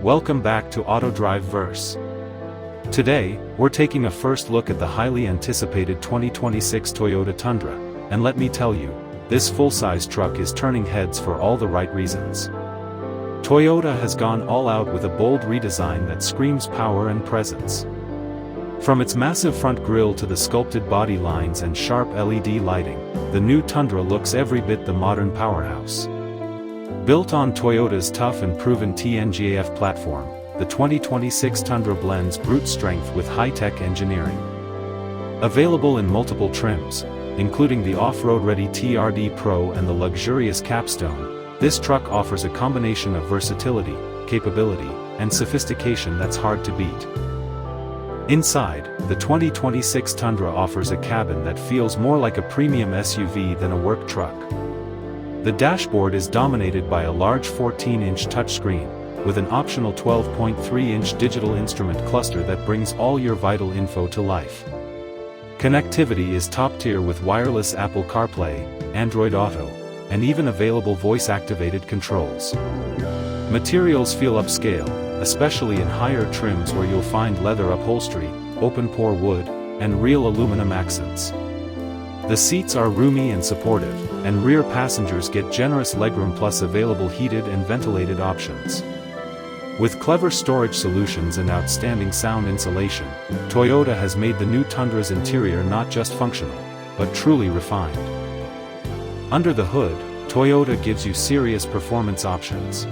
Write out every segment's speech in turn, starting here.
Welcome back to AutoDrive Verse. Today, we're taking a first look at the highly anticipated 2026 Toyota Tundra, and let me tell you, this full-size truck is turning heads for all the right reasons. Toyota has gone all out with a bold redesign that screams power and presence. From its massive front grille to the sculpted body lines and sharp LED lighting, the new Tundra looks every bit the modern powerhouse. Built on Toyota's tough and proven TNGAF platform, the 2026 Tundra blends brute strength with high-tech engineering. Available in multiple trims, including the off-road-ready TRD Pro and the luxurious Capstone, this truck offers a combination of versatility, capability, and sophistication that's hard to beat. Inside, the 2026 Tundra offers a cabin that feels more like a premium SUV than a work truck. The dashboard is dominated by a large 14-inch touchscreen, with an optional 12.3-inch digital instrument cluster that brings all your vital info to life. Connectivity is top-tier with wireless Apple CarPlay, Android Auto, and even available voice-activated controls. Materials feel upscale, especially in higher trims where you'll find leather upholstery, open-pore wood, and real aluminum accents. The seats are roomy and supportive, and rear passengers get generous legroom plus available heated and ventilated options. With clever storage solutions and outstanding sound insulation, Toyota has made the new Tundra's interior not just functional, but truly refined. Under the hood, Toyota gives you serious performance options.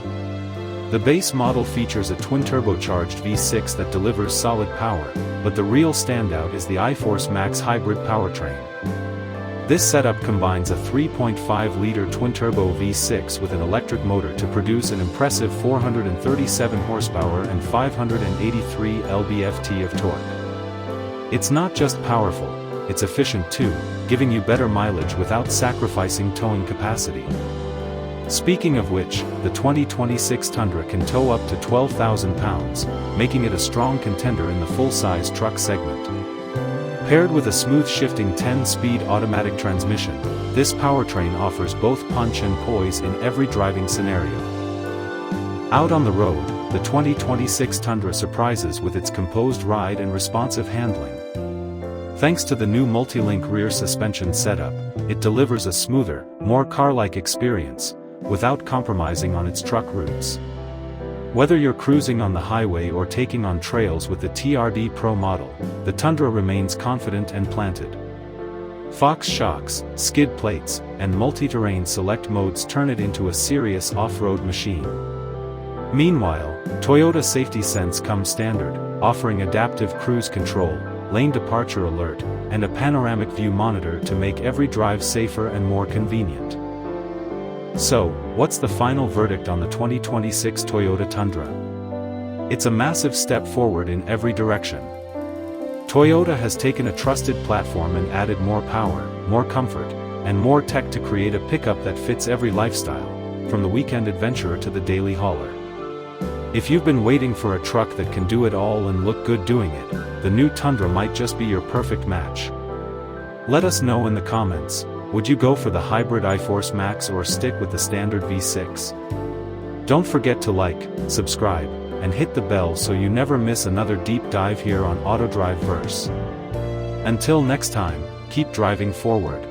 The base model features a twin-turbocharged V6 that delivers solid power, but the real standout is the iForce Max hybrid powertrain. This setup combines a 3.5-liter twin-turbo V6 with an electric motor to produce an impressive 437 horsepower and 583 lb-ft of torque. It's not just powerful, it's efficient too, giving you better mileage without sacrificing towing capacity. Speaking of which, the 2026 Tundra can tow up to 12,000 pounds, making it a strong contender in the full-size truck segment. Paired with a smooth-shifting 10-speed automatic transmission, this powertrain offers both punch and poise in every driving scenario. Out on the road, the 2026 Tundra surprises with its composed ride and responsive handling. Thanks to the new multi-link rear suspension setup, it delivers a smoother, more car-like experience, without compromising on its truck roots. Whether you're cruising on the highway or taking on trails with the TRD Pro model, the Tundra remains confident and planted. Fox shocks, skid plates, and multi-terrain select modes turn it into a serious off-road machine. Meanwhile, Toyota Safety Sense comes standard, offering adaptive cruise control, lane departure alert, and a panoramic view monitor to make every drive safer and more convenient. So, what's the final verdict on the 2026 Toyota Tundra? It's a massive step forward in every direction. Toyota has taken a trusted platform and added more power, more comfort, and more tech to create a pickup that fits every lifestyle, from the weekend adventurer to the daily hauler. If you've been waiting for a truck that can do it all and look good doing it, the new Tundra might just be your perfect match. Let us know in the comments. Would you go for the hybrid iForce Max or stick with the standard V6? Don't forget to like, subscribe, and hit the bell so you never miss another deep dive here on AutoDrive Verse. Until next time, keep driving forward.